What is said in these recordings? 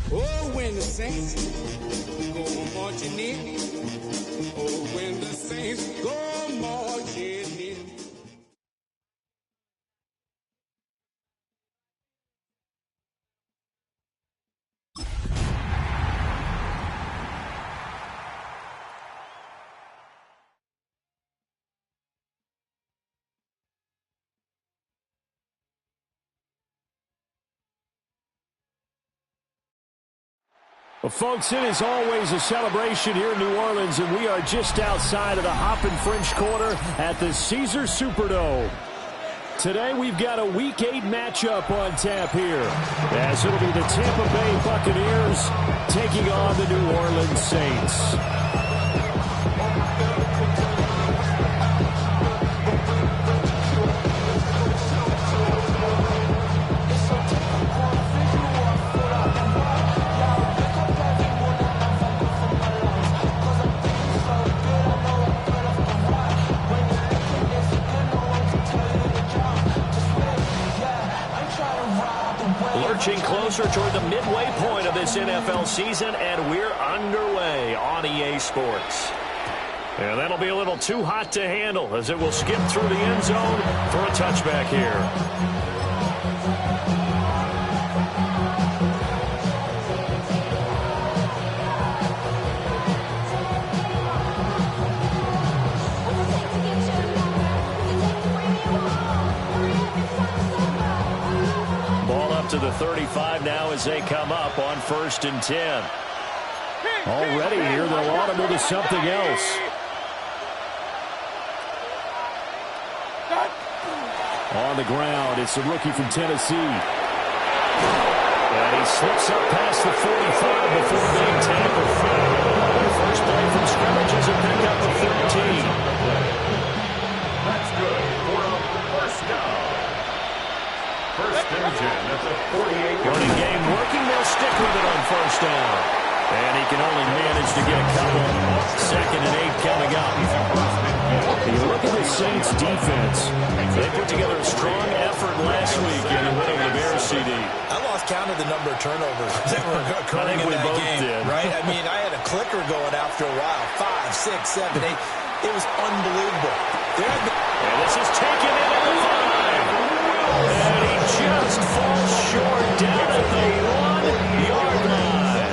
Oh, when the Saints go marching in. Oh, when the Saints go marching in. Well, folks, it is always a celebration here in New Orleans, and we are just outside of the Hoppin' French Quarter at the Caesars Superdome. Today, we've got a Week 8 matchup on tap here, as it'll be the Tampa Bay Buccaneers taking on the New Orleans Saints. Lurching closer toward the midway point of this NFL season, and we're underway on EA Sports. And that'll be a little too hot to handle as it will skip through the end zone for a touchback here. To the 35 now as they come up on 1st and 10. Already here, they'll audible to something else. On the ground, it's a rookie from Tennessee. And he slips up past the 45 before being tackled. The first play from scrimmage is a pickup of 13. That's good for a first down. First and 10, that's a 48. Running game working, they'll stick with it on 1st down. And he can only manage to get a couple. 2nd and 8 coming up. You look at the Saints defense. They put together a strong effort last week in the win over the Bears CD. I lost count of the number of turnovers that were occurring in that game. Did. Right? I mean, I had a clicker going after a while. 5, 6, 7, 8. It was unbelievable. And this is taken in at the 5. And he just falls short down at the 1-yard line.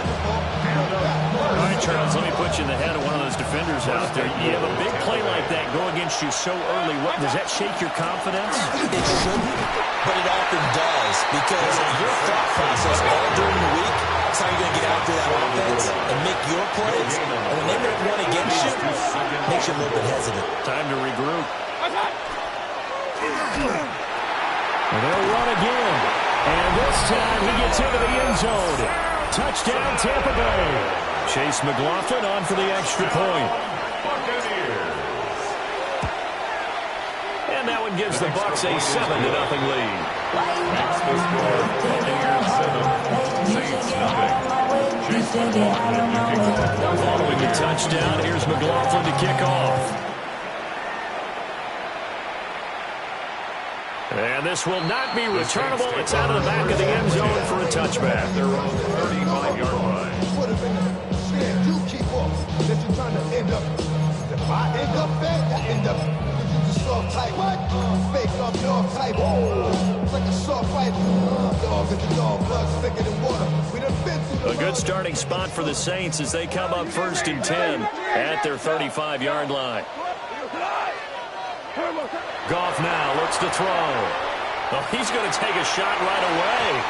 All right, Charles, let me put you in the head of one of those defenders out there. You have a big play like that go against you so early. What, does that shake your confidence? It shouldn't, but it often does, because your thought process all during the week is how you're going to get after that offense and make your plays. And when they make one against you, it makes you a little bit hesitant. Time to regroup. And they'll run again. And this time he gets into the end zone. Touchdown, Tampa Bay. Chase McLaughlin on for the extra point. And that one gives the Bucs a 7-0 lead. Following the touchdown, here's McLaughlin to kick off. And this will not be returnable. It's out of the back of the end zone for a touchback. They're on the 35-yard line. You keep up. That you're trying to end up. If I end up there, I end up. You just soft type. What? Fake up dog type. It's like a soft fight. Dog at the dog, blood thicker than water. We done been through a good starting spot for the Saints as they come up 1st and 10 at their 35-yard line. Goff now looks to throw. Oh, he's going to take a shot right away.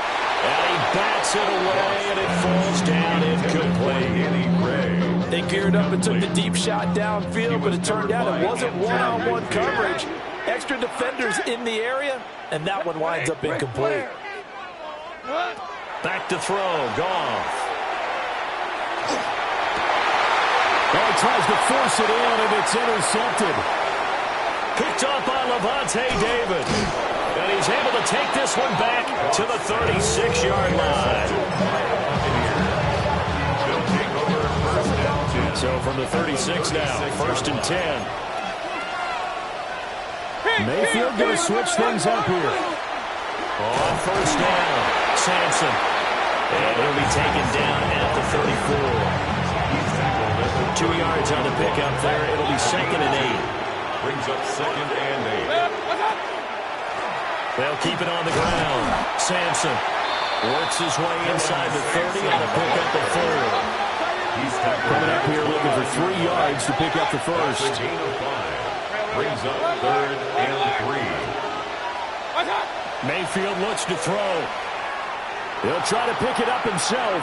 And he bats it away, and it falls down incomplete. They geared up and took the deep shot downfield, but it turned out it wasn't one-on-one coverage. Extra defenders in the area, and that one winds up incomplete. Back to throw, Goff. Oh, he tries to force it in, and it's intercepted. Picked off by Levante David. And he's able to take this one back to the 36-yard line. So from the the 36 now. 1st and 10. Mayfield going to switch things up here. On 1st down, Sampson. And he'll be taken down at the 34. 2 yards on the pickup there. It'll be 2nd and 8. Brings up 2nd and 8. They'll keep it on the ground. Sampson works his way inside the 30 on the pickup of 4. Coming up here looking for 3 yards to pick up the first. Gain of 5. Brings up 3rd and 3. Mayfield looks to throw. He'll try to pick it up himself.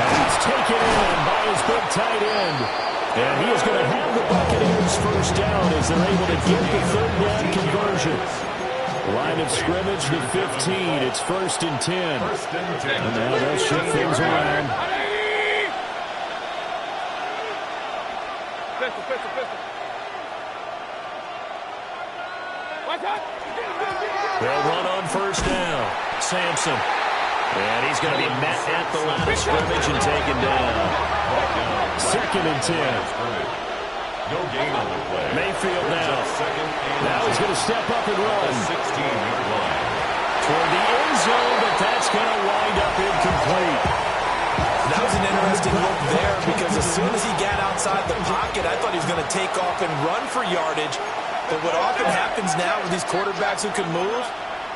And he's taken in by his big tight end. And he is going to have the Buccaneers first down as they're able to get the 3rd down conversion. Line of scrimmage to 15. It's 1st and 10. And now they'll shift things around. They'll run on 1st down. Sampson. And he's going to be met at the line of scrimmage and taken down. 2nd and 10. No gain on the play. Mayfield now. Now he's going to step up and run. 16-yard line. Toward the end zone, but that's going to wind up incomplete. That was an interesting look there because as soon as he got outside the pocket, I thought he was going to take off and run for yardage. But what often happens now with these quarterbacks who can move,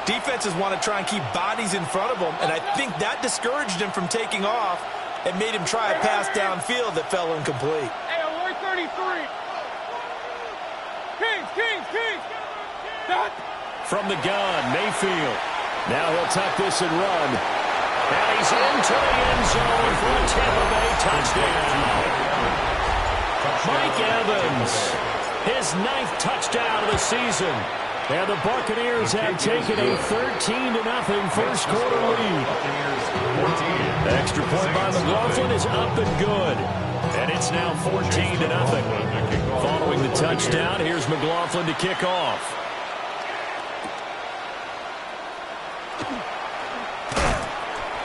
defenses want to try and keep bodies in front of them, and I think that discouraged him from taking off and made him try a pass downfield that fell incomplete. Hey, alert 33. Kings. From the gun, Mayfield. Now he'll tuck this and run. And he's into the end zone for a Tampa Bay touchdown. Mike Evans, his 9th touchdown of the season. And the Buccaneers have taken a 13-0 first quarter lead. Extra point by McLaughlin is up and good. And it's now 14-0. Following the touchdown, here's McLaughlin to kick off.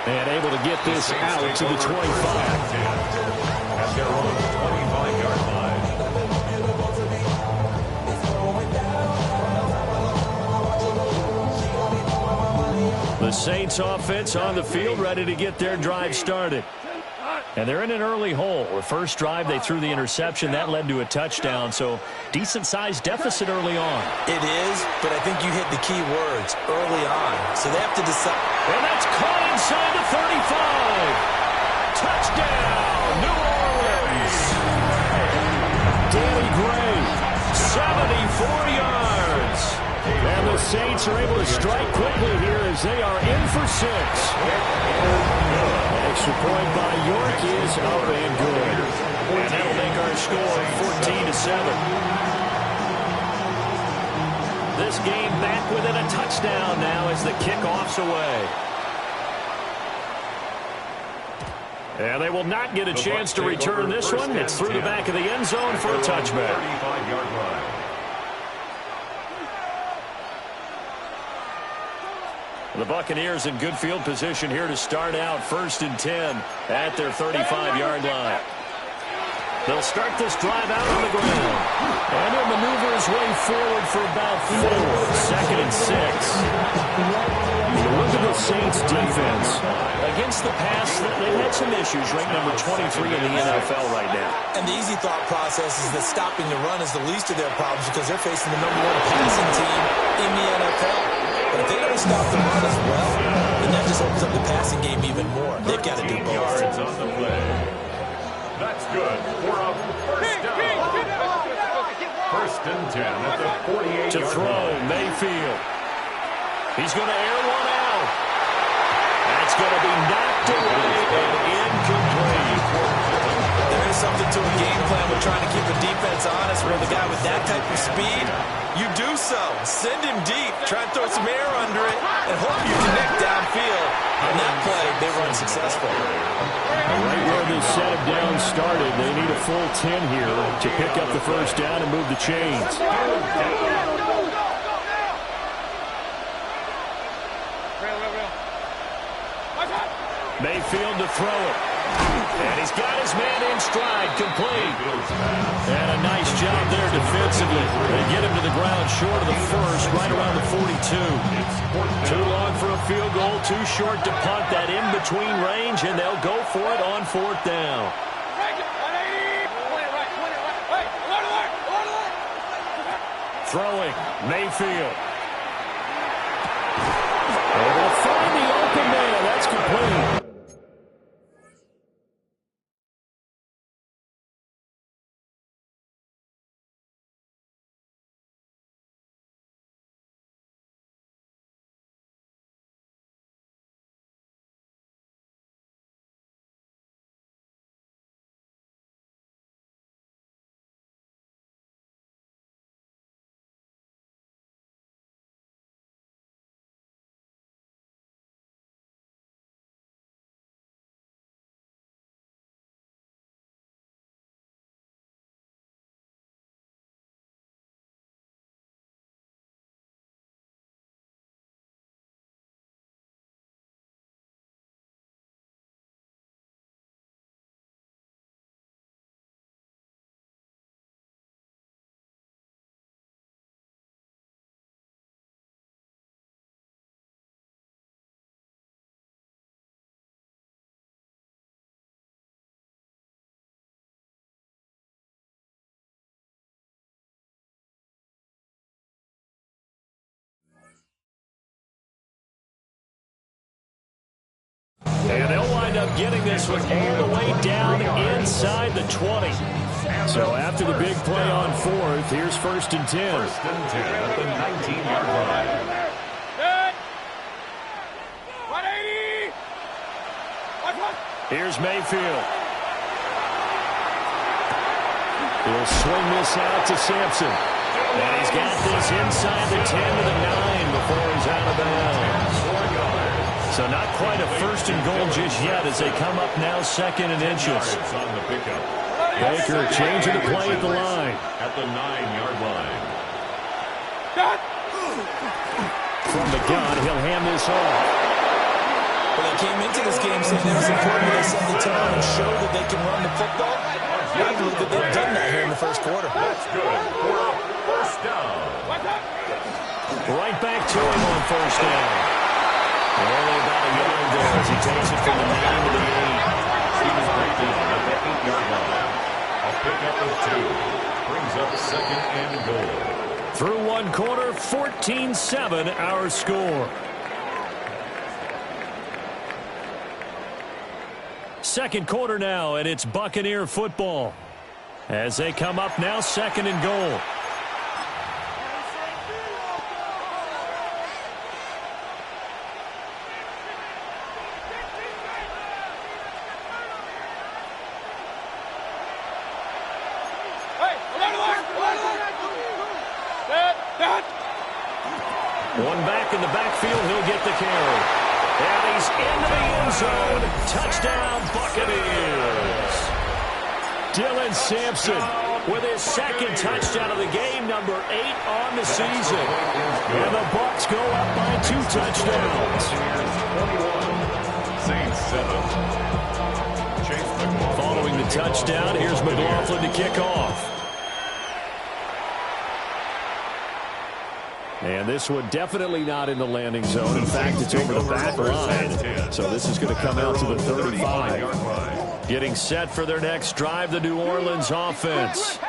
And able to get this out to the 25. At their own 25-yard line. The Saints offense on the field ready to get their drive started. And they're in an early hole. The first drive, they threw the interception. That led to a touchdown, so decent-sized deficit early on. It is, but I think you hit the key words early on. So they have to decide. And that's caught inside the 35. Touchdown, New Orleans. Danny Gray, 74 yards. And the Saints are able to strike quickly here as they are in for 6. Extra point by York is up and good. And that'll make our score 14-7. This game back within a touchdown now as the kickoff's away. And they will not get a chance to return this one. It's through the back of the end zone for a touchback. 35-yard line. The Buccaneers in good field position here to start out 1st and 10 at their 35-yard line. They'll start this drive out on the ground. And he'll maneuver his way forward for about 4. 2nd and 6. Look at the Saints defense. Against the pass, they've had some issues. Ranked number 23 in the NFL right now. And the easy thought process is that stopping the run is the least of their problems because they're facing the number 1 passing team in the NFL. But if they don't stop the run as well, then that just opens up the passing game even more. They've got to do both. Yards on the play. That's good for a first down. 1st and 10 at the 48-yard line. To throw, Mayfield. He's going to air one out. That's going to be knocked away and incomplete. There is something to a game plan with trying to keep the defense honest where the guy with that type of speed, you do so. Send him deep. Try and throw some air under it and hope you connect downfield. On that play, they were unsuccessful. Right where this set of downs started, they need a full 10 here to pick up the first down and move the chains. Mayfield to throw it. And he's got his man in stride, complete. And a nice job there defensively. They get him to the ground short of the first, right around the 42. Too long for a field goal, too short to punt that in-between range, and they'll go for it on fourth down. Throwing, Mayfield. Able to find the open man. That's complete. And they'll wind up getting this one all the way down inside the 20. So after the big play on fourth, here's 1st and 10. 1st and 10 at the 19-yard line. Here's Mayfield. He'll swing this out to Sampson. And he's got this inside the 10 to the 9 before he's out of bounds. So not quite a 1st and goal just yet as they come up now 2nd and inches. Baker changing the play at the line. At the 9-yard line. From the gun, he'll hand this off. Well, they came into this game saying it was important to set the tone and show that they can run the football. I believe that they've done that here in the first quarter. That's good for a 1st down. Right back to him on 1st down. Only about a yard there as he takes it from the 9 to the 8. He was brought down at the 8-yard line. A pickup of 2. Brings up 2nd and goal. Through one quarter, 14-7 our score. Second quarter now, and it's Buccaneer football. As they come up now, 2nd and goal. One back in the backfield, he'll get the carry. And he's into the end zone. Touchdown, Buccaneers. Dylan Sampson with his 2nd touchdown of the game, number 8 on the season. And the Bucs go up by 2 touchdowns. Saints 7. Following the touchdown, here's McLaughlin to kick off. And this one definitely not in the landing zone. In fact, it's over the back line. So this is going to come out to the 35. Getting set for their next drive, the New Orleans offense.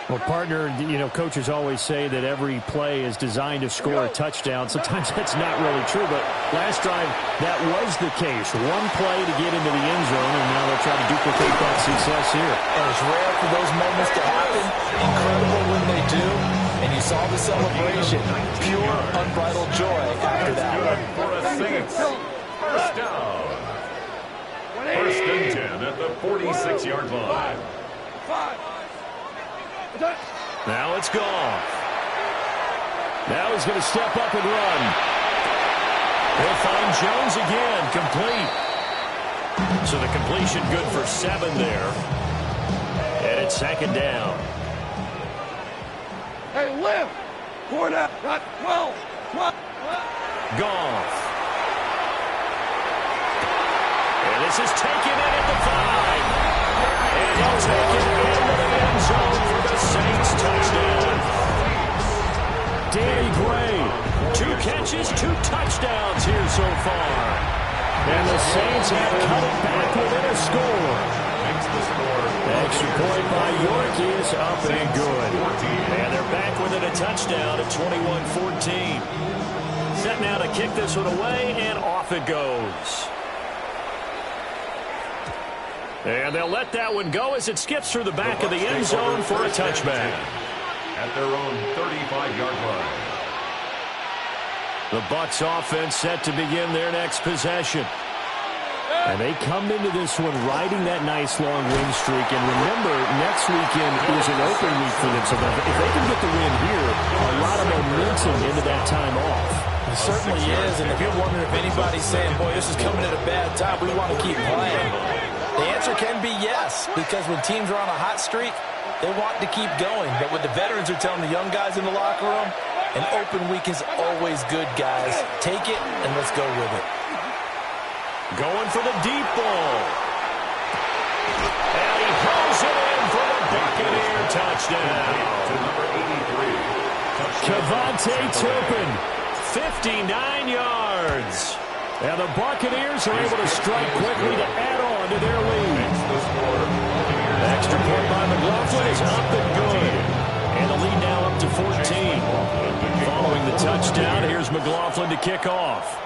Well, partner, coaches always say that every play is designed to score a touchdown. Sometimes that's not really true, but last drive, that was the case. One play to get into the end zone, and now they'll try to duplicate that success here. And it's rare for those moments to happen. Incredible when they do. And you saw the celebration. Pure, unbridled joy after that. For a Saints 1st down. 1st and 10 at the 46-yard line. Now it's Goff. Now he's going to step up and run. He'll find Jones again, complete. So the completion good for 7 there. And it's 2nd down. Hey, lift! 4 down, not 12. Goff. And This is taken in at the 5. And he'll take it into the end zone for the Saints touchdown. Danny Gray, 2 catches, 2 touchdowns here so far. And the Saints have cut it back within a score. Extra point by York is up and good. And they're back within a touchdown at 21-14. Set now to kick this one away, and off it goes. And they'll let that one go as it skips through the back of the end zone for a touchback. At their own 35-yard line. The Bucs offense set to begin their next possession. And they come into this one riding that nice long win streak. And remember, next weekend is an open week for them. So if they can get the win here, a lot of momentum into that time off. It certainly is. And if you're wondering if anybody's saying, boy, this is coming at a bad time, we want to keep playing, the answer can be yes. Because when teams are on a hot streak, they want to keep going. But what the veterans are telling the young guys in the locker room, an open week is always good, guys. Take it and let's go with it. Going for the deep ball. And he throws it in for the Buccaneer touchdown. To number 83. Kevontae Turpin, 59 yards. And the Buccaneers are able to strike quickly to add on to their lead. Extra point by McLaughlin is up and good. And the lead now up to 14. Following the touchdown, here's McLaughlin to kick off.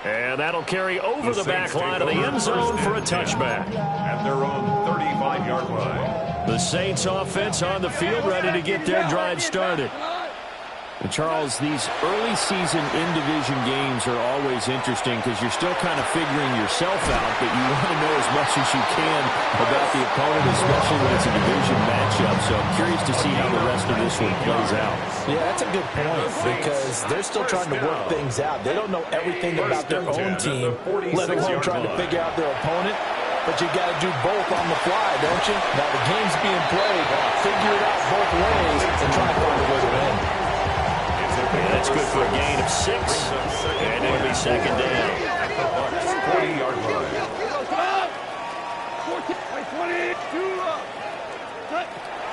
And that'll carry over the back line of the end zone for a touchback. At their own 35-yard line. The Saints offense on the field ready to get their drive started. And Charles, these early season in-division games are always interesting because you're still kind of figuring yourself out, but you want to know as much as you can about the opponent, especially when it's a division matchup. So I'm curious to see how the rest of this one plays out. Yeah, that's a good point because they're still trying to work things out. They don't know everything about their own team, let alone trying to figure out their opponent. But you got to do both on the fly, don't you? Now the game's being played. Figure it out both ways and try to find a way to win. And that's good for a gain of 6. And it'll be second down. 40-yard line.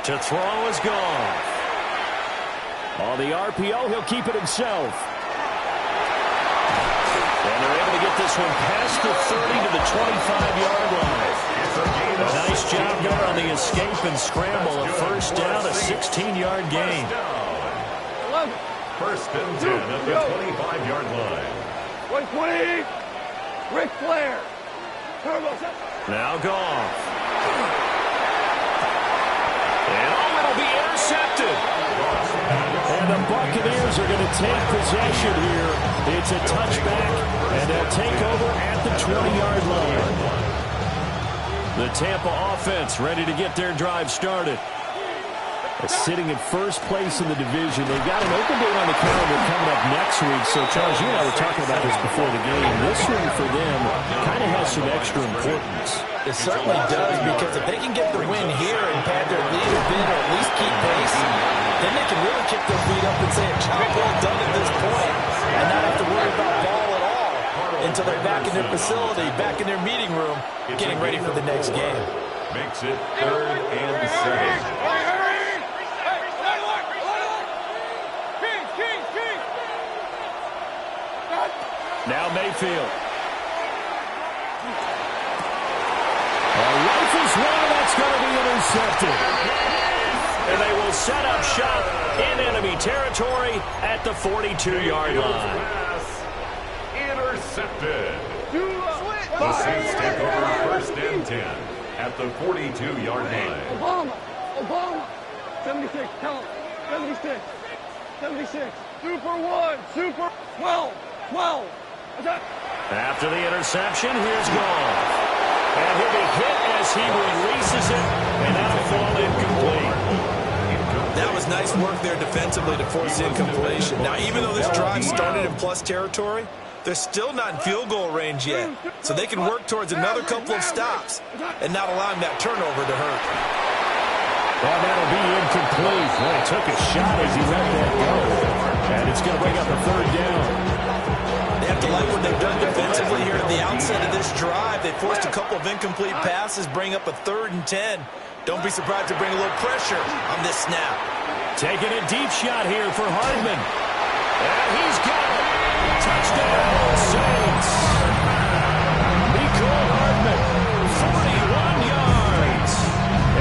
To throw is gone. On the RPO, he'll keep it himself. And they're able to get this one past the 30 to the 25-yard line. A nice job there on the escape and scramble. A first down, a 16-yard gain. First and 10 at the 25-yard line. 120. Ric Flair. Now Goff. And it'll be intercepted. And the Buccaneers are going to take possession here. It's a touchback, and they'll take over at the 20-yard line. The Tampa offense ready to get their drive started. Sitting in first place in the division. They've got an open date on the calendar coming up next week. So, Charles, you and I were talking about this before the game. This one for them kind of has some extra importance. It certainly does, because if they can get the win here and pad their lead a bit or at least keep pace, then they can really kick their feet up and say a job well done at this point and not have to worry about ball at all until they're back in their facility, back in their meeting room, getting ready for the next game. Makes it 3rd and 7. Now Mayfield. Rifles one, that's going to be intercepted. And they will set up shop in enemy territory at the 42-yard line. Intercepted. The Saints take over first and 10 at the 42-yard line. Obama. 76. Tell him. 76. 76. Super 1. Super 12. 12. After the interception, here's Goff. And he'll be hit as he releases it, and that'll fall incomplete. That was nice work there defensively to force incompletion. Now, even though this drive started in plus territory, they're still not in field goal range yet. So they can work towards another couple of stops and not allowing that turnover to hurt. Well, that'll be incomplete. Well, he took a shot as he let that go. And it's going to bring up a 3rd down. They have You like what they've done defensively here at the outset of this drive. They forced a couple of incomplete passes, bring up a 3rd and 10. Don't be surprised to bring a little pressure on this snap. Taking a deep shot here for Hardman. And he's got it. Touchdown, Saints. Nicole Hardman, 41 yards.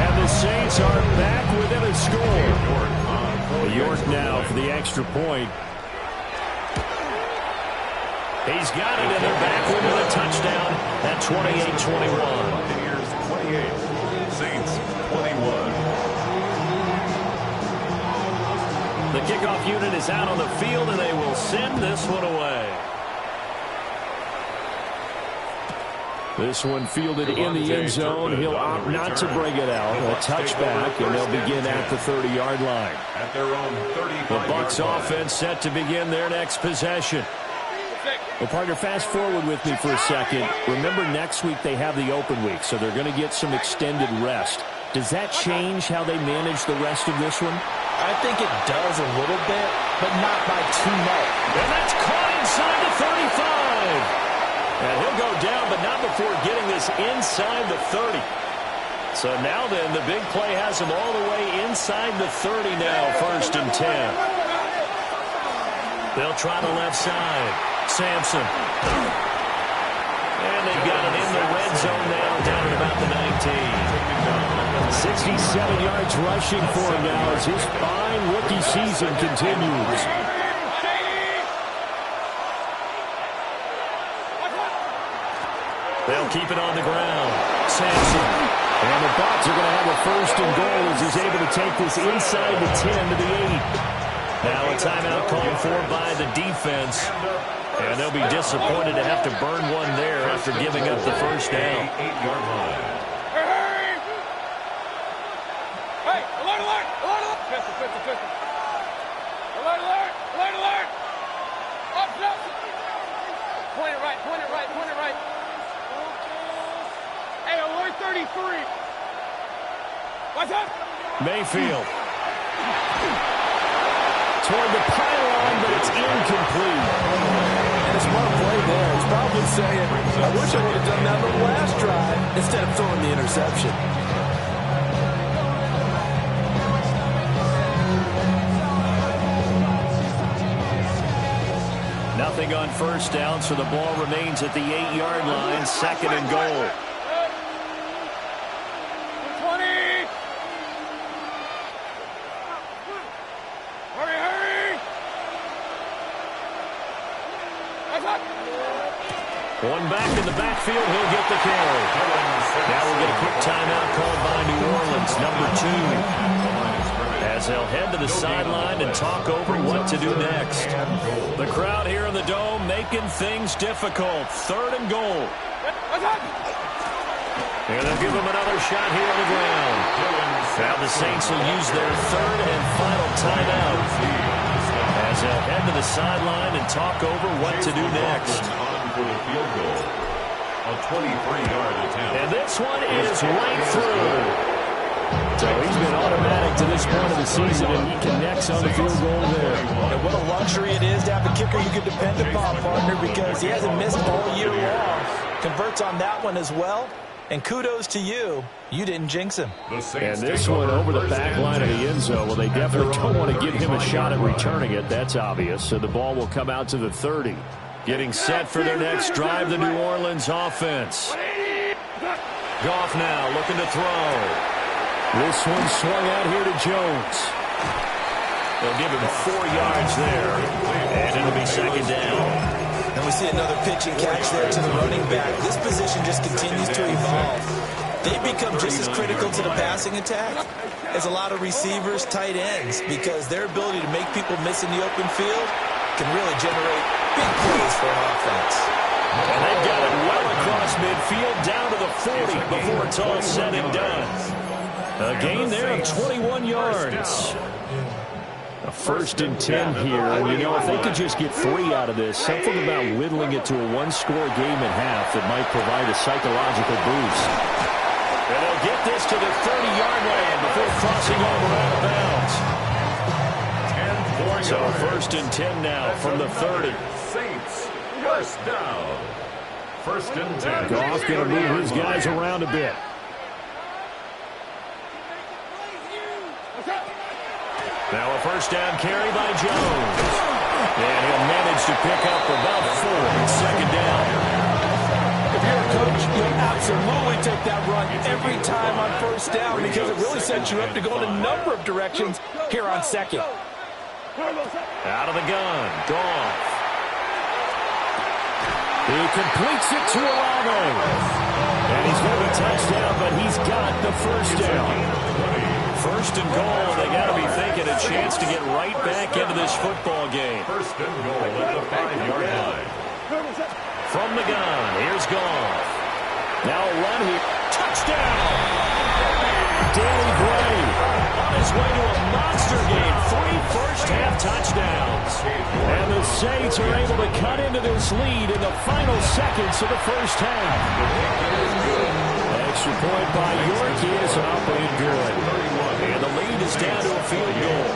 And the Saints are back within a score. York now for the extra point. He's got it, and they're back with a touchdown at 28-21. Buccaneers 28, Saints 21. The kickoff unit is out on the field, and they will send this one away. This one fielded in the end zone. He'll opt not to bring it out. A touchback, and they'll begin at the 30-yard line. At their own 35. The Bucs offense set to begin their next possession. Well, partner, fast forward with me for a second. Remember, next week they have the open week, so they're going to get some extended rest. Does that change how they manage the rest of this one? I think it does a little bit, but not by too much. And that's caught inside the 35. And he'll go down, but not before getting this inside the 30. So now then, the big play has him all the way inside the 30 now, 1st and 10. They'll try the left side. Sampson. And they've got it in the red zone now, down at about the 19. 67 yards rushing for him now as his fine rookie season continues. They'll keep it on the ground. Sampson. And the Bucs are going to have a 1st and goal as he's able to take this inside the 10 to the 8. Now a timeout called for by the defense. And they'll be disappointed to have to burn one there after giving up the 1st down. 8-yard line. Hey, alert, alert, alert, alert. Pistol, pistol, pistol. Alert, alert, alert, alert. Up, up. Point it right, point it right, point it right. Hey, alert 33. What's up? Mayfield. Toward the pylon, but it's incomplete. And a smart play there. It's probably saying, I wish I would have done that on the last drive instead of throwing the interception. Nothing on 1st down, so the ball remains at the 8-yard line, 2nd and goal. 20. Hurry, hurry. What's up? One back in the backfield, he'll get the carry. Now we'll get a quick timeout called by New Orleans, number 2. As they'll head to the sideline and talk over what to do next. The crowd here in the Dome making things difficult. 3rd and goal. And they'll give them another shot here on the ground. Now the Saints will use their 3rd and final timeout as they'll head to the sideline and talk over what to do next. For the field goal. A 23-yard attempt. And this one is right through. So he's been automatic to this point of the season, and he connects on the field goal there. And what a luxury it is to have a kicker you can depend upon, partner, because he hasn't missed all year long. Converts on that one as well. And kudos to you. You didn't jinx him. And this one over the back line of the end zone. Well, they definitely don't want to give him a shot at returning it. That's obvious. So the ball will come out to the 30. Getting set for their next drive, the New Orleans offense. Goff now looking to throw. This one swung out here to Jones. They'll give him 4 yards there. And it'll be 2nd down. And we see another pitch and catch there to the running back. This position just continues to evolve. They become just as critical to the passing attack as a lot of receivers, tight ends, because their ability to make people miss in the open field can really generate big plays for an offense. And they've got it well across midfield, down to the 40 before it's all said and done. A gain there of 21 yards. A 1st and 10 here. And, you know, if they could just get 3 out of this, something about whittling it to a 1-score game at half that might provide a psychological boost. And they'll get this to the 30-yard line before crossing over out of bounds. So 1st and 10 now from the 30. Saints. First down. First and 10. Goff going to move his guys around a bit. Now a first down carry by Jones. And he'll manage to pick up about 4 on second down. If you're a coach, you'll absolutely take that run every time on first down because it really sets you up to go in a number of directions here on second. Out of the gun, Goff. He completes it to Olave. And he's going to be touchdown, but he's got the first down. First and goal, they got to be thinking a chance to get right back into this football game. First and goal at the 5-yard line. From the gun, here's Goff. Now a run here. Touchdown! Danny Gray on his way to a monster game. 3 first-half touchdowns. And the Saints are able to cut into this lead in the final seconds of the first half. Extra point by York is up and good. And the lead is down to a field goal.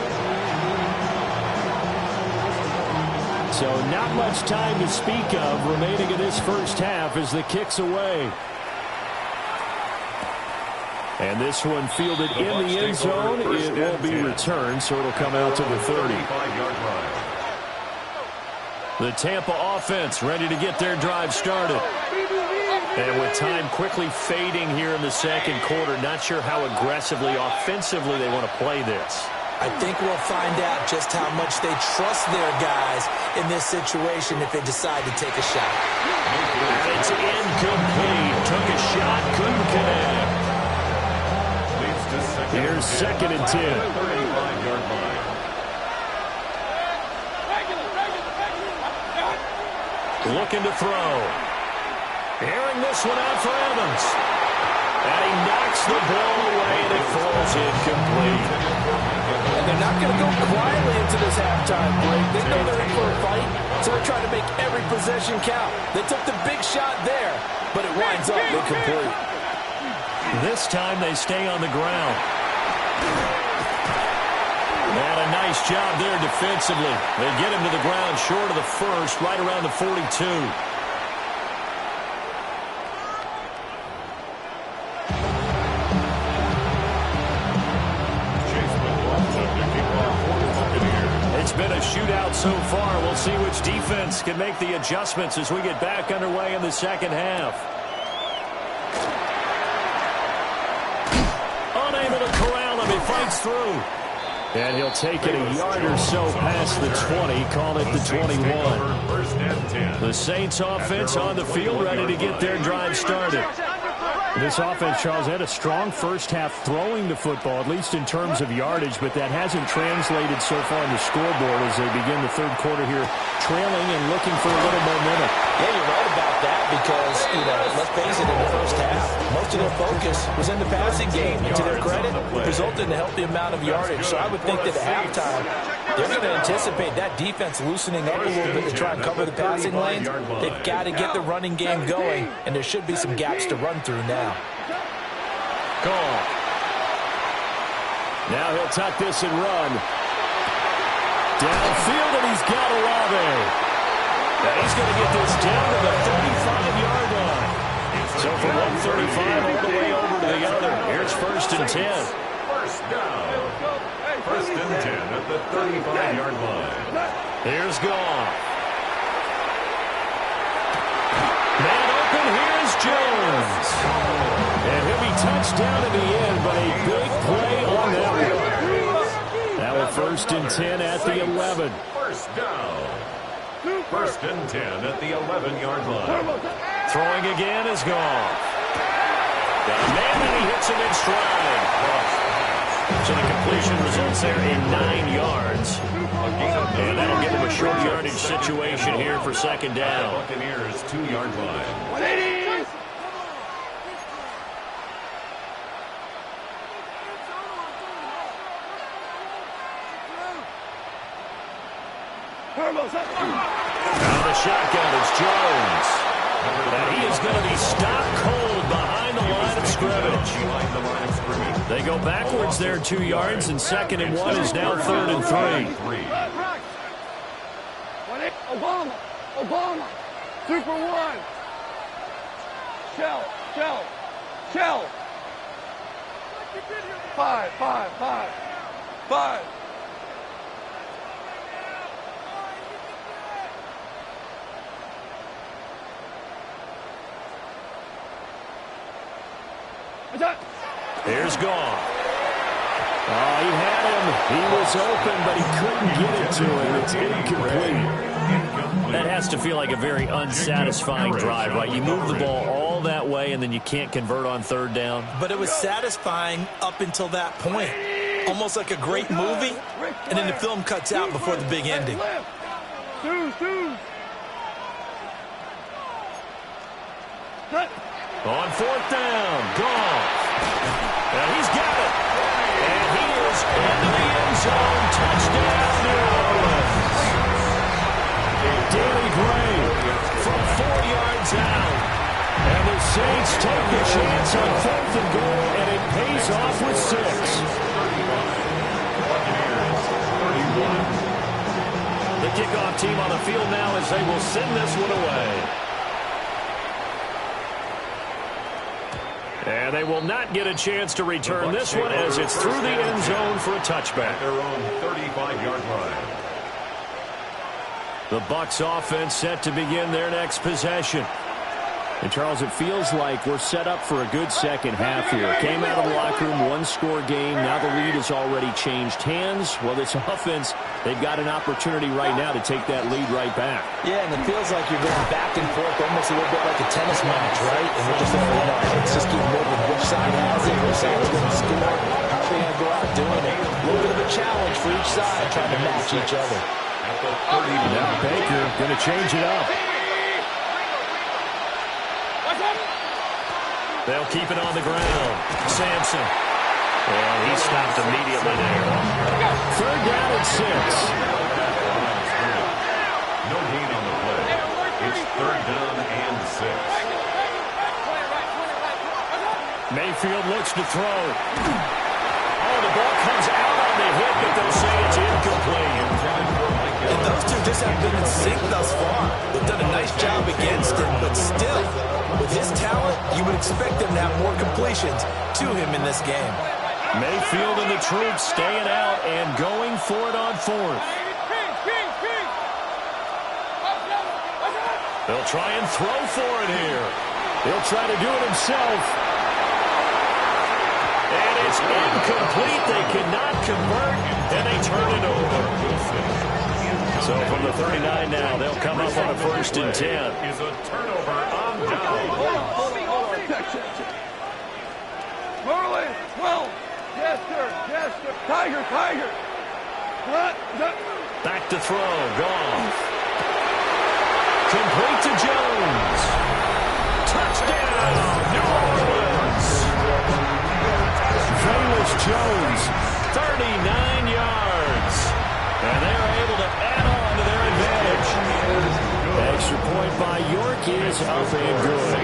So not much time to speak of remaining in this first half as the kick's away. And this one fielded in the end zone. It won't be returned, so it'll come out to the 30. The Tampa offense ready to get their drive started. And with time quickly fading here in the second quarter, not sure how aggressively, offensively they want to play this. I think we'll find out just how much they trust their guys in this situation if they decide to take a shot. And it's incomplete. Took a shot, couldn't connect. Here's second and 10. Looking to throw. Airing this one out for Evans. And he knocks the ball away, and it falls incomplete. And they're not going to go quietly into this halftime break. They know they're in for a fight, so they're trying to make every possession count. They took the big shot there, but it winds up incomplete. This time they stay on the ground. And a nice job there defensively. They get him to the ground short of the first, right around the 42. It's been a shootout so far. We'll see which defense can make the adjustments as we get back underway in the second half. Unable to corral him. He fights through. And he'll take it a yard or so past the 20, call it the 21. The Saints offense on the field, ready to get their drive started. This offense, Charles, had a strong first half throwing the football, at least in terms of yardage, but that hasn't translated so far on the scoreboard as they begin the third quarter here, trailing and looking for a little momentum. Yeah, you're right about that because, let's face it, in the first half, most of their focus was in the passing game. And to their credit, it resulted in a healthy amount of yardage. So I would think that at halftime, they're going to anticipate that defense loosening up a little bit to try and cover the passing lanes. They've got to get the running game going, and there should be some gaps to run through now. Call. Now he'll tuck this and run. Downfield, and he's got Olave. And he's going to get this down to the 35-yard line. So from 135 all the way over to the other. Here's first and 10. First down. First and 10 at the 35-yard line. Here's Goff. Man open, here's Jones. And he'll be touched down in the end, but a big play on that one. Now a first and 10 at the 11. First down. First and 10 at the 11-yard line. Throwing again is Goff. Got a man, and he hits him in stride. So the completion results there in 9 yards. And that'll give him a short yardage situation here for second down. Buccaneers 2-yard line. Now the shotgun is Jones. And he is going to be stopped cold behind the line of scrimmage. They go backwards there 2 yards, and second and 1 is now third and 3. Super one. Shell. 5. Here's Goff. Oh, he had him. He was open, but he couldn't get it to him. It's incomplete. That has to feel like a very unsatisfying drive, right? You move the ball all that way, and then you can't convert on third down. But it was satisfying up until that point. Almost like a great movie, and then the film cuts out before the big ending. On fourth down, Goff. And he's got it. And he is into the end zone. Touchdown, New Orleans. Danny Gray from 4 yards out. And the Saints take the chance on 4th and goal, and it pays off with 6. The kickoff team on the field now as they will send this one away. And they will not get a chance to return this one as it's through the end zone for a touchback. Their own 35-yard line. The Bucs offense set to begin their next possession. And, Charles, it feels like we're set up for a good second half here. Came out of the locker room, one-score game. Now the lead has already changed hands. Well, this offense, they've got an opportunity right now to take that lead right back. Yeah, and it feels like you're going back and forth almost a little bit like a tennis match, right? And we're just saying, let's just keep moving. Which side has it? Which side's going to score? How are they going to go out doing it? A little bit of a challenge for each side, trying to match each other. Now Baker going to change it up. They'll keep it on the ground. Sampson. And he stopped immediately there. Third down and 6. No gain on the play. It's third down and 6. Mayfield looks to throw. Oh, the ball comes out on the hit, but they'll say it's incomplete. And those two just have been in sync thus far. They've done a nice job against him, but still, with his talent, you would expect them to have more completions to him in this game. Mayfield and the troops staying out and going for it on 4th. They'll try and throw for it here. He'll try to do it himself. And it's incomplete. They cannot convert, and they turn it over. So from the 39 now, they'll come up on a 1st and 10. Is a turnover on down. Hold on. Marley, 12. Yes, sir. Tiger. Back to throw. Goff. Complete to Jones. Touchdown, New Orleans. Velus Jones, 39 yards. And they're able to add on to their advantage. Extra point by York is up and good.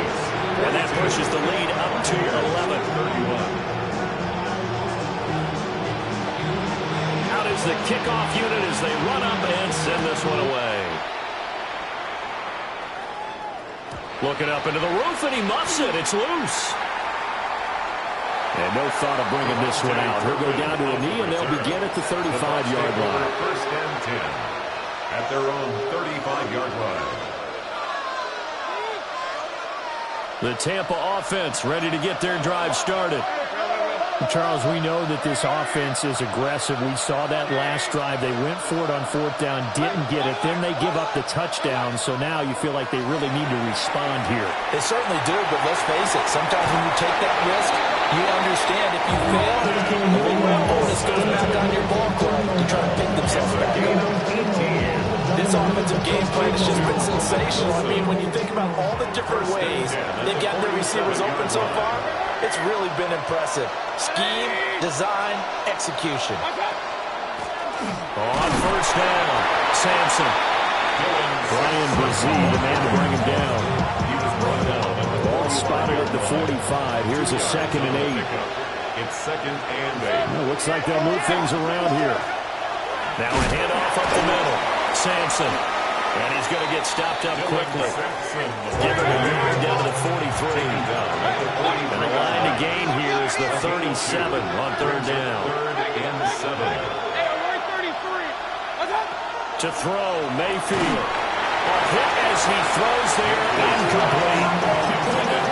And that pushes the lead up to 11. Out is the kickoff unit as they run up and send this one away. Looking up into the roof, and he muffs it. It's loose. And no thought of bringing this one out. He'll go down to a knee, and they'll begin at the 35-yard line. 1st and 10 at their own 35-yard line. The Tampa offense ready to get their drive started. Charles, we know that this offense is aggressive. We saw that last drive. They went for it on 4th down, didn't get it. Then they give up the touchdown. So now you feel like they really need to respond here. They certainly do, but let's face it. Sometimes when you take that risk, you understand if you fail, the big round bonus goes back on your ball club to try to pick themselves back up. This offensive game plan has just been sensational. I mean, when you think about all the different ways they've got their receivers open so far, it's really been impressive. Scheme, design, execution. On 1st down, Sampson. Brian Brzee, the man to bring him down. Ball spotted at the 45. Here's a 2nd and 8. It's 2nd and 8. Well, looks like they'll move things around here. Now a handoff up the middle. Sampson. And he's going to get stopped up quickly. Give him a yard down to the 43. And the line to gain here is the 37 on third down. To throw, Mayfield. A hit as he throws there, incomplete.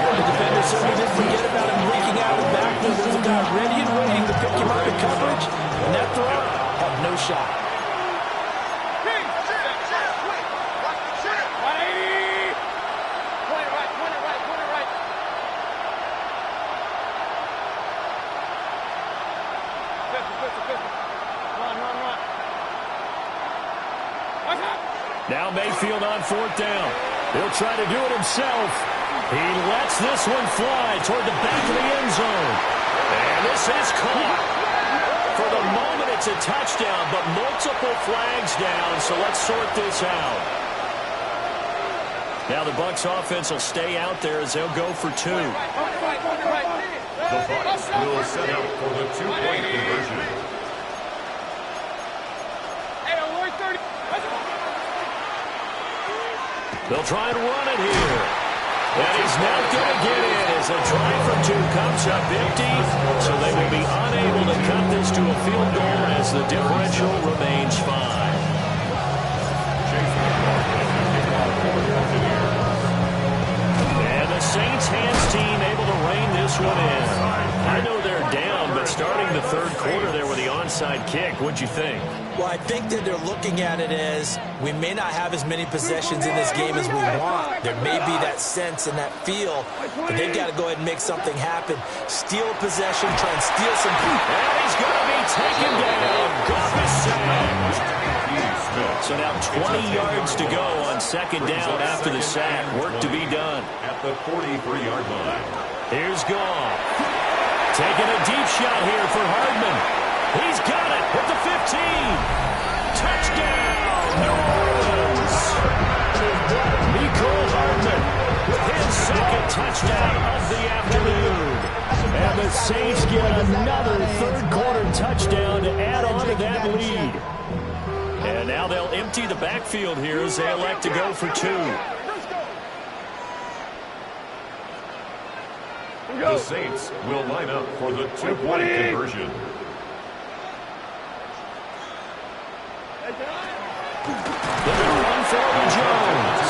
The defender certainly didn't forget about him leaking out of the backfield. There's a guy ready and waiting to pick him up in coverage. And that throw had no shot. Now Mayfield on fourth down. He'll try to do it himself. He lets this one fly toward the back of the end zone. And this is caught. For the moment, it's a touchdown, but multiple flags down, so let's sort this out. Now the Bucs offense will stay out there as they'll go for two. The Bucs will set out for the two-point conversion. They'll try and run it here. And he's not going to get in as a try for two comes up empty. So they will be unable to cut this to a field goal as the differential remains 5. And the Saints hands team able to rein this one in. I know they're down, but starting the third quarter there with the onside kick, what'd you think? Well, I think that they're looking at it as we may not have as many possessions in this game as we want. There may be that sense and that feel, but they've got to go ahead and make something happen. Steal possession, try and steal some. And he's going to be taken down. Goff is sacked. So now 20 yards to go on second down after the sack. Work to be done. At the 43-yard line. Here's Goff. Taking a deep shot here for Hardman. He's got it at the 15. Touchdown, New Orleans. Mecole Hardman with his second touchdown of the afternoon. And the Saints get another third-quarter touchdown to add on to that lead. And now they'll empty the backfield here as they elect to go for two. The Saints will line up for the two-point conversion. They're going to run for Jones.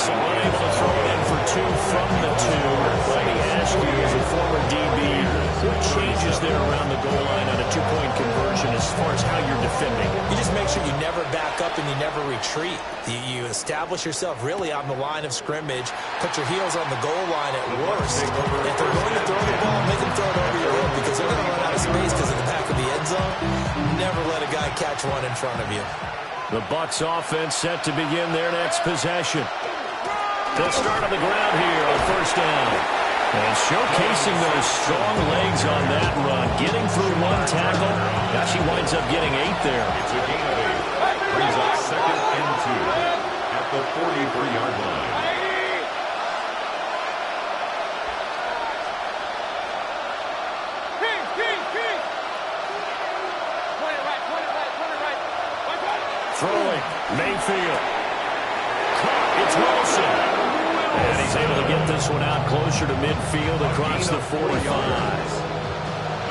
So unable to throw it in for two from the two. Let me ask you, as a former DB, what changes there around the goal line on a two-point conversion as far as how you're defending? You just make sure you never back up and you never retreat. You establish yourself really on the line of scrimmage, put your heels on the goal line at worst. If they're going to throw the ball, make them throw it over your head because they're going to run out of space because of the back of the end zone. Never let a guy catch one in front of you. The Bucs offense set to begin their next possession. They'll start on the ground here on first down. And showcasing those strong legs on that run. Getting through one tackle. Now she winds up getting 8 there. It's a gain of 8. Brings up second and 2 at the 43-yard line. Throwing, Mayfield. It's Wilson. And he's able to get this one out closer to midfield across the 45.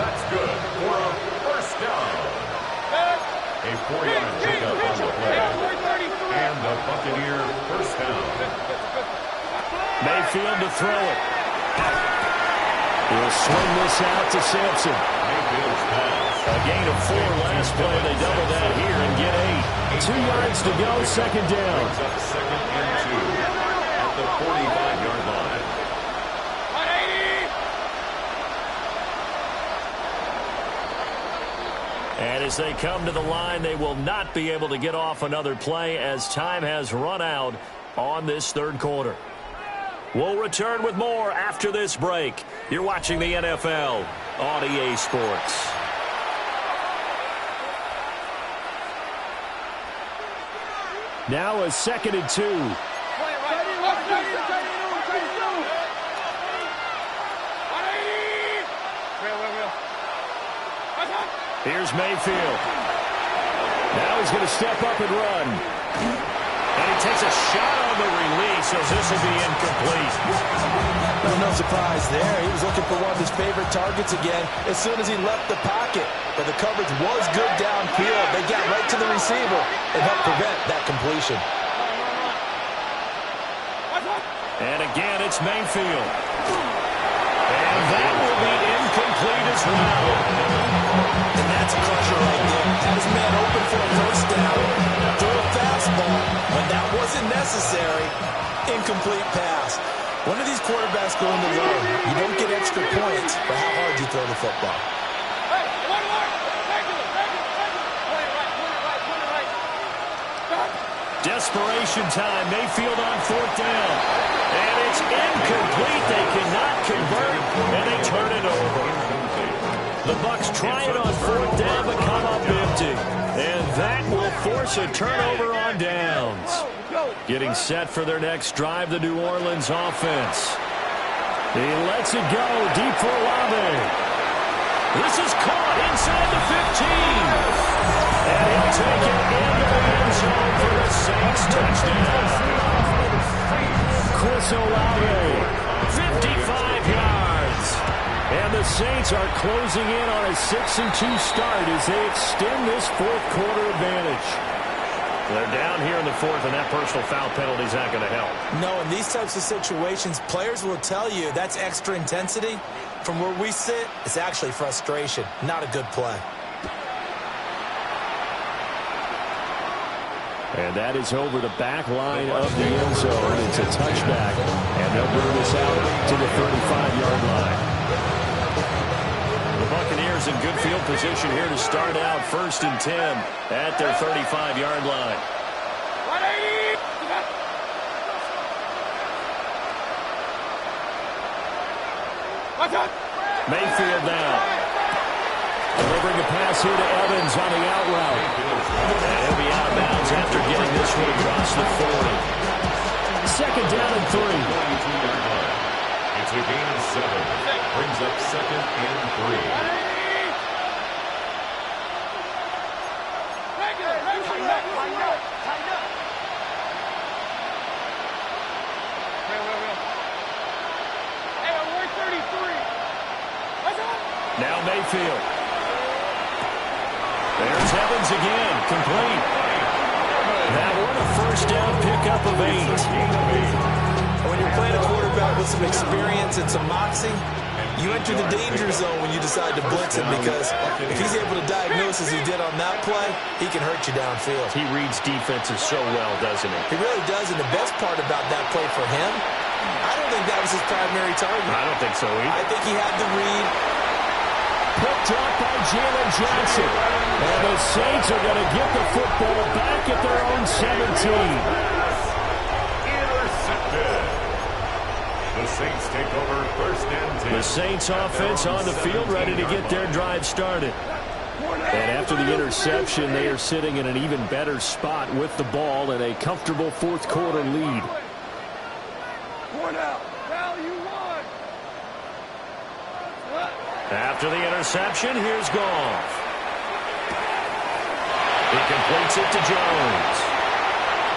That's good for a first down. A 4-yard pickup on the play. And the Buccaneer first down. Mayfield to throw it. He'll swing this out to Sampson. Mayfield's pass. A gain of 4 last play. They double that here and get 8. 2 yards to go, second down. Brings up second and 2 at the 45-yard line. And as they come to the line, they will not be able to get off another play as time has run out on this third quarter. We'll return with more after this break. You're watching the NFL on EA Sports. Now a second and 2. Here's Mayfield. Now he's going to step up and run. And he takes a shot on the release, so this will be incomplete. Well, no surprise there. He was looking for one of his favorite targets again as soon as he left the pocket. But the coverage was good downfield. They got right to the receiver and helped prevent that completion. And again, it's Mayfield. And that will be incomplete as well. And that's a crusher right there. Had his man open for a first down. Threw a fastball. When that wasn't necessary, incomplete pass. When do these quarterbacks go into learn? You don't get extra points for how hard you throw the football. Desperation time. Mayfield on fourth down. And it's incomplete. They cannot convert, and they turn it over. The Bucs try it on fourth down, but come up empty. And that will force a turnover on downs. Getting set for their next drive, the New Orleans offense. He lets it go deep for Olave. This is caught inside the 15. And he'll take it into the end zone for the Saints touchdown. Chris Olave, 55 yards. And the Saints are closing in on a 6-2 start as they extend this fourth quarter advantage. They're down here in the fourth, and that personal foul penalty is not going to help. No, in these types of situations, players will tell you that's extra intensity. From where we sit, it's actually frustration, not a good play. And that is over the back line of the end zone. It's a touchback, and they'll bring this out to the 35-yard line. The Buccaneers in good field position here to start out 1st and 10 at their 35-yard line. Mayfield now. Delivering a pass here to Evans on the out route. And he'll be out of bounds after getting this one across the 40. Second down and 3. It's a gain of 7. Brings up 2nd and 3. Now Mayfield. There's Evans again, complete. That one a first down pickup of 8. When you're playing a quarterback with some experience and some moxie, you enter the danger zone when you decide to blitz him, because if he's able to diagnose as he did on that play, he can hurt you downfield. He reads defenses so well, doesn't he? He really does, and the best part about that play for him, I don't think that was his primary target. I don't think so either. I think he had the read. Picked up by Jalen Johnson. And the Saints are going to get the football back at their own 17. Intercepted. The Saints take over 1st and 10. The Saints offense on the field ready to get their drive started. And after the interception, they are sitting in an even better spot with the ball and a comfortable fourth quarter lead. After the interception, here's Goff. He completes it to Jones.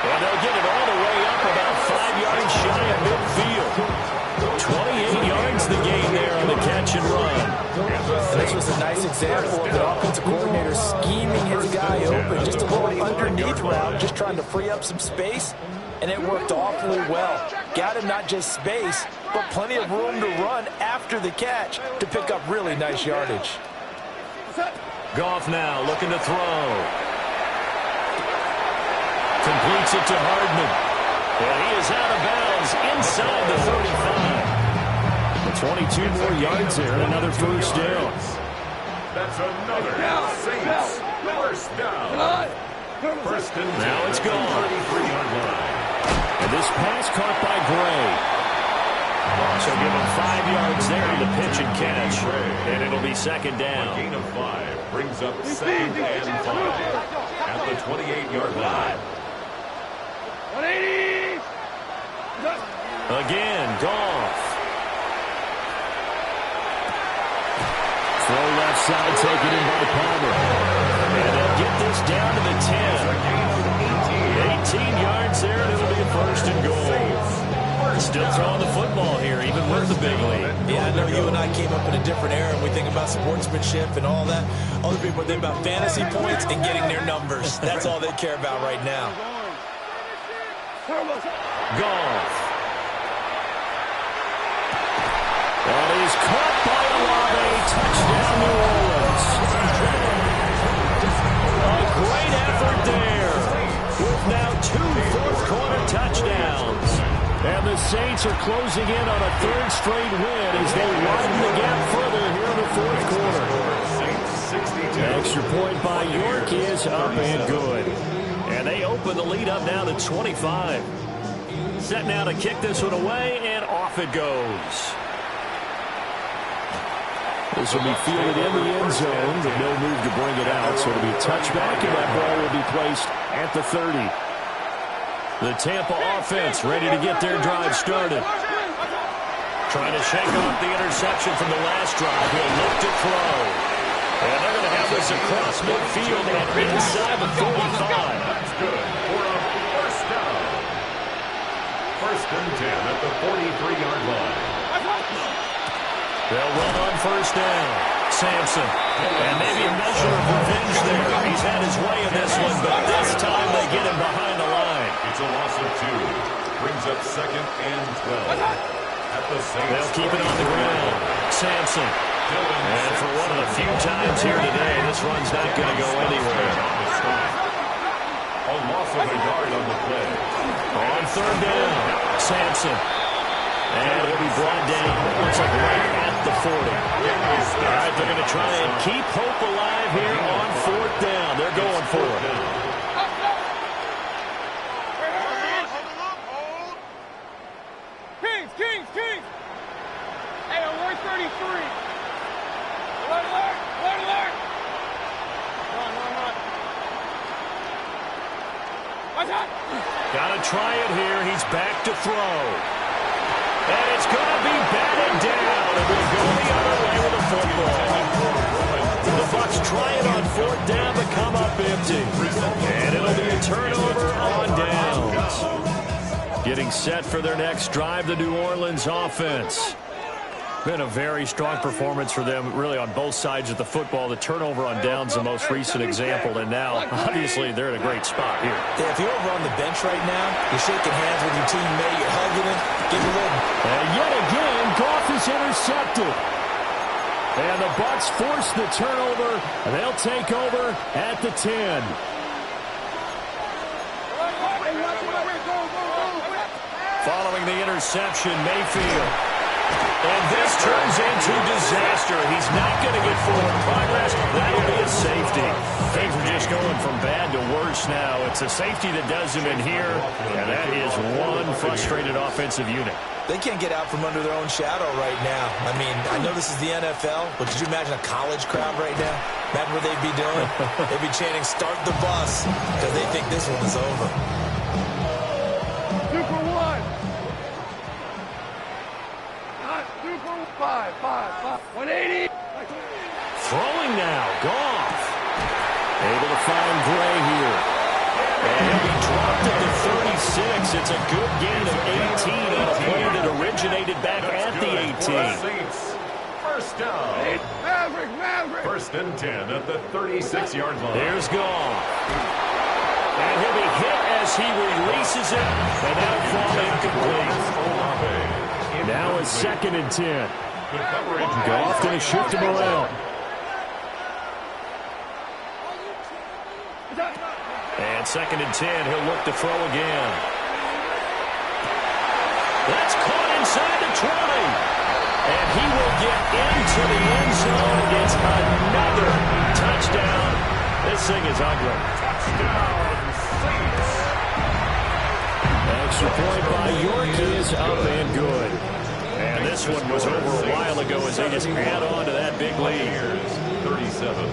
And they'll get it all the way up about 5 yards shy of midfield. 28 yards the gain there on the catch and run. This was a nice example of the offensive coordinator scheming his guy open. Just a little underneath route, just trying to free up some space. And it worked awfully well. Got him not just space, but plenty of room to run after the catch to pick up really nice yardage. Goff now looking to throw. Completes it to Hardman. And he is out of bounds inside the 35. 22 more yards there and another first down. That's another Saints first down. First and 10. Now it's gone. 33-yard line. And this pass caught by Gray. So give him 5 yards there on the pitch and catch. And it'll be second down. A gain of 5 brings up 2nd and 5 at the 28-yard line. 180! Again, Goff. Throw left side, taken in by Palmer. And they'll get this down to the 10. 18 yards there, and it'll first and goal. Still throwing the football here, even with the big lead. Yeah, I know you and I came up in a different era, and we think about sportsmanship and all that. Other people think about fantasy points and getting their numbers. That's all they care about right now. Golf. And he's caught by Olave. Touchdown, New Orleans. A great effort there, with now 2 fourth-quarter touchdowns. And the Saints are closing in on a 3rd straight win as they widen the gap further here in the 4th quarter. Extra point by York is up and good. And they open the lead up now to 25. Set now to kick this one away, and off it goes. This will be fielded in the end zone, but no move to bring it out. So it'll be a touchback, and that ball will be placed at the 30. The Tampa offense ready to get their drive started. Trying to shake off the interception from the last drive. He'll look to throw. And they're going to have this across midfield and inside the 45. That's good for a first down. 1st and 10 at the 43-yard line. They'll run on 1st down. Sampson. And maybe a measure of revenge there. He's had his way in this one, but this time they get him behind the line. It's a loss of 2. Brings up 2nd and 12. At the Saints. They'll keep it on the ground. Sampson. And for one of the few times here today, this run's not going to go anywhere. A loss of a yard on the play. On 3rd down. Sampson. And he'll be brought down. Looks like right at the 40. All right, they're going to try and keep hope alive here on 4th down. They're going for it. Kings! Hey, on 133. Alert! Run. Got to try it here. He's back to throw. And it's going to be batted down. And we'll go the other way with the football. The Bucs try it on 4th down, but come up empty. And it'll be a turnover on downs. Getting set for their next drive, the New Orleans offense. Been a very strong performance for them, really, on both sides of the football. The turnover on downs, the most recent example, and now, obviously, they're in a great spot here. Yeah, if you're over on the bench right now, you're shaking hands with your teammate, you're hugging him, give him a little. And yet again, Goff is intercepted. And the Bucs force the turnover, and they'll take over at the 10. Following the interception, Mayfield. And this turns into disaster. He's not going to get forward progress. That'll be a safety. Things are just going from bad to worse now. It's a safety that does him in here, and that is one frustrated offensive unit. They can't get out from under their own shadow right now. I mean, I know this is the NFL, but could you imagine a college crowd right now? Imagine what they'd be doing. They'd be chanting, "Start the bus," because they think this one is over. Super 180. Throwing now, Goff. Able to find Gray here. And he'll be dropped at the 36. It's a good gain of 18 on a play that originated back at the 18. First down. Maverick. 1st and 10 at the 36-yard line. Here's Goff. And he'll be hit as he releases it. And now fall incomplete. Now it's 2nd and 10. Goff going to shift him around. And 2nd and 10, he'll look to throw again. That's caught inside the 20. And he will get into the end zone. It's another touchdown. This thing is ugly. Touchdown, Saints. Extra point by York is up and good. And this one was over a while ago as they just add on to that big lead. 37.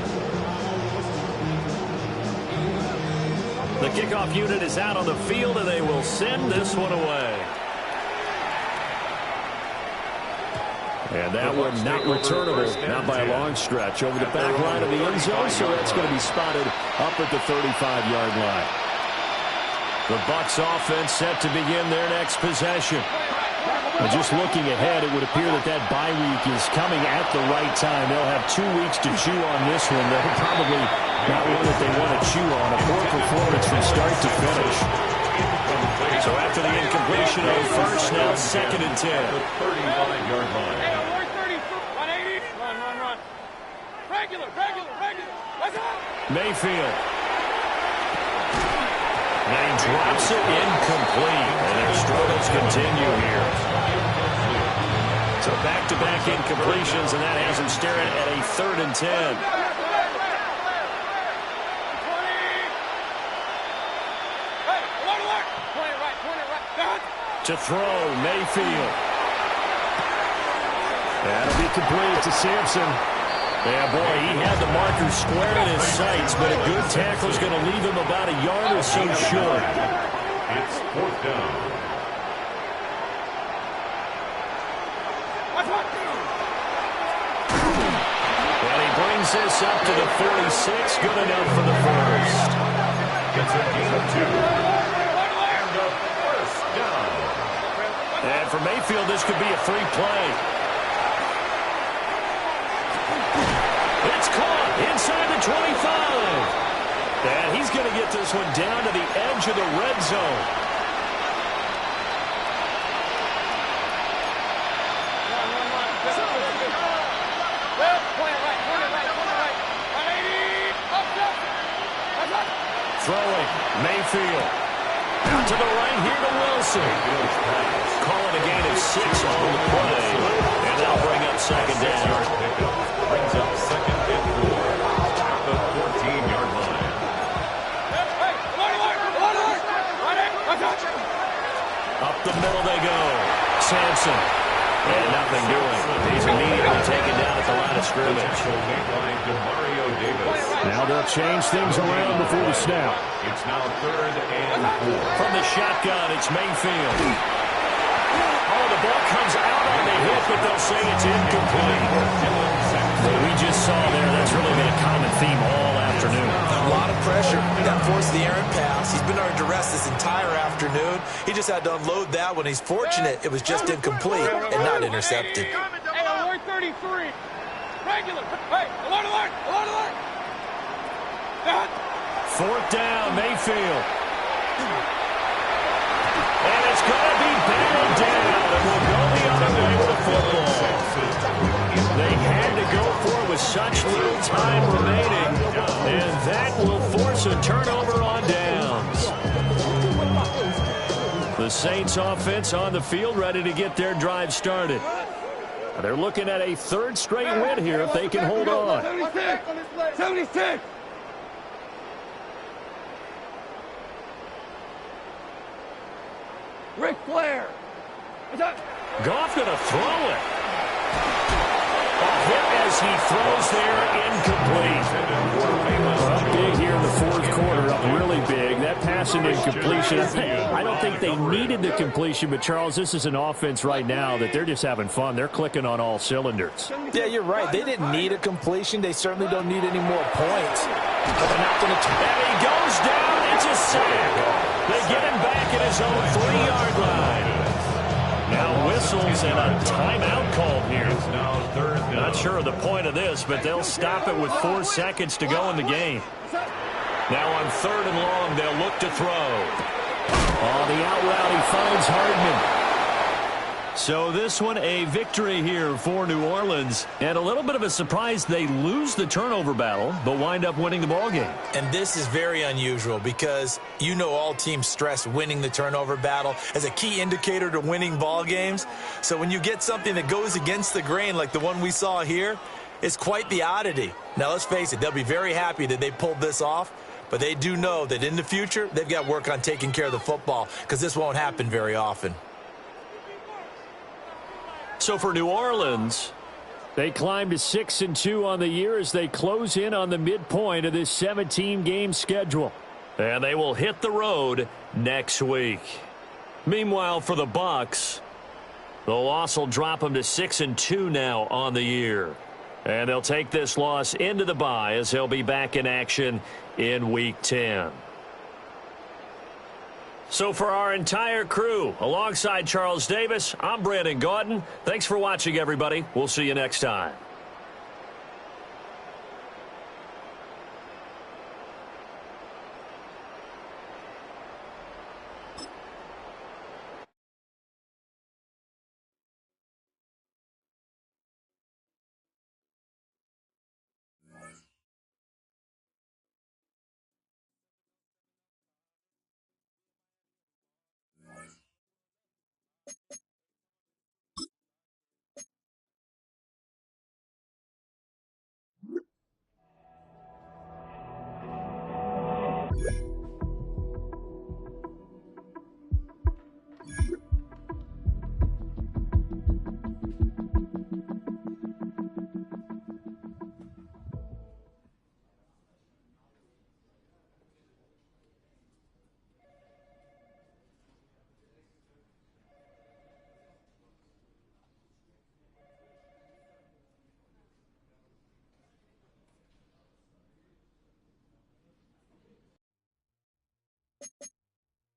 The kickoff unit is out on the field, and they will send this one away. And that one not returnable, not by a long stretch, over the back line of the end zone, so that's going to be spotted up at the 35-yard line. The Bucs offense set to begin their next possession. Now just looking ahead, it would appear that bye week is coming at the right time. They'll have 2 weeks to chew on this one. They'll probably not one that they want to chew on. A poor performance from start to finish. So after the incompletion on first, now 2nd and 10. The 35-yard line. Run. Regular. Let's go. Mayfield. And he drops it incomplete. And their struggles continue here. So back-to-back incompletions, and that has him staring at a 3rd and 10. To throw, Mayfield. That'll be complete to Sampson. Yeah, boy, he had the marker square in his sights, but a good tackle is going to leave him about a yard or so short. It's 4th down. And he brings this up to the 46. Good enough for the first. It's a gain of 2. And a first down. And for Mayfield, this could be a free play. It's caught inside the 25. And he's going to get this one down to the edge of the red zone. Throwing, Mayfield. Out to the right here to Wilson. Call it a gain of 6 on the play. And that'll bring up 2nd down. Brings up 2nd and 4 at the 14-yard line. Up the middle they go. Sampson. And nothing doing. He's immediately taken down at the line of scrimmage. Now they'll change things around before the snap. It's now 3rd and 4. From the shotgun, it's Mayfield. Oh, the ball comes out on the hit, but they'll say it's incomplete. What we just saw there, that's really been a common theme all afternoon. A lot of pressure. That forced the errant pass. He's been under duress this entire afternoon. He just had to unload that one. He's fortunate it was just incomplete and not intercepted. Hey, alert 33. Regular. Hey, alert. 4th down, Mayfield. And it's going to be batted down, and we'll go the other way with the football. They had to go for it with such little time remaining, and that will force a turnover on downs. The Saints offense on the field ready to get their drive started. They're looking at a 3rd straight win here if they can hold on. 76. Ric Flair. Goff going to throw it. A hit as he throws there, incomplete. Up big here in the 4th quarter, up really big. That pass and incompletion. I don't think they needed the completion, but Charles, this is an offense right now that they're just having fun. They're clicking on all cylinders. Yeah, you're right. They didn't need a completion. They certainly don't need any more points. But they're not going to. And he goes down. It's a sack. They get him back at his own 3-yard line. Now whistles and a timeout called here. Not sure of the point of this, but they'll stop it with 4 seconds to go in the game. Now on 3rd and long, they'll look to throw. On the out route, he finds Hardman. So this one a victory here for New Orleans. And a little bit of a surprise, they lose the turnover battle, but wind up winning the ballgame. And this is very unusual because you know all teams stress winning the turnover battle as a key indicator to winning ball games. So when you get something that goes against the grain like the one we saw here, it's quite the oddity. Now let's face it, they'll be very happy that they pulled this off, but they do know that in the future they've got work on taking care of the football because this won't happen very often. So for New Orleans, they climb to 6-2 on the year as they close in on the midpoint of this 17-game schedule. And they will hit the road next week. Meanwhile, for the Bucs, the loss will drop them to 6-2 now on the year. And they'll take this loss into the bye as they'll be back in action in Week 10. So for our entire crew, alongside Charles Davis, I'm Brandon Gaudin. Thanks for watching, everybody. We'll see you next time.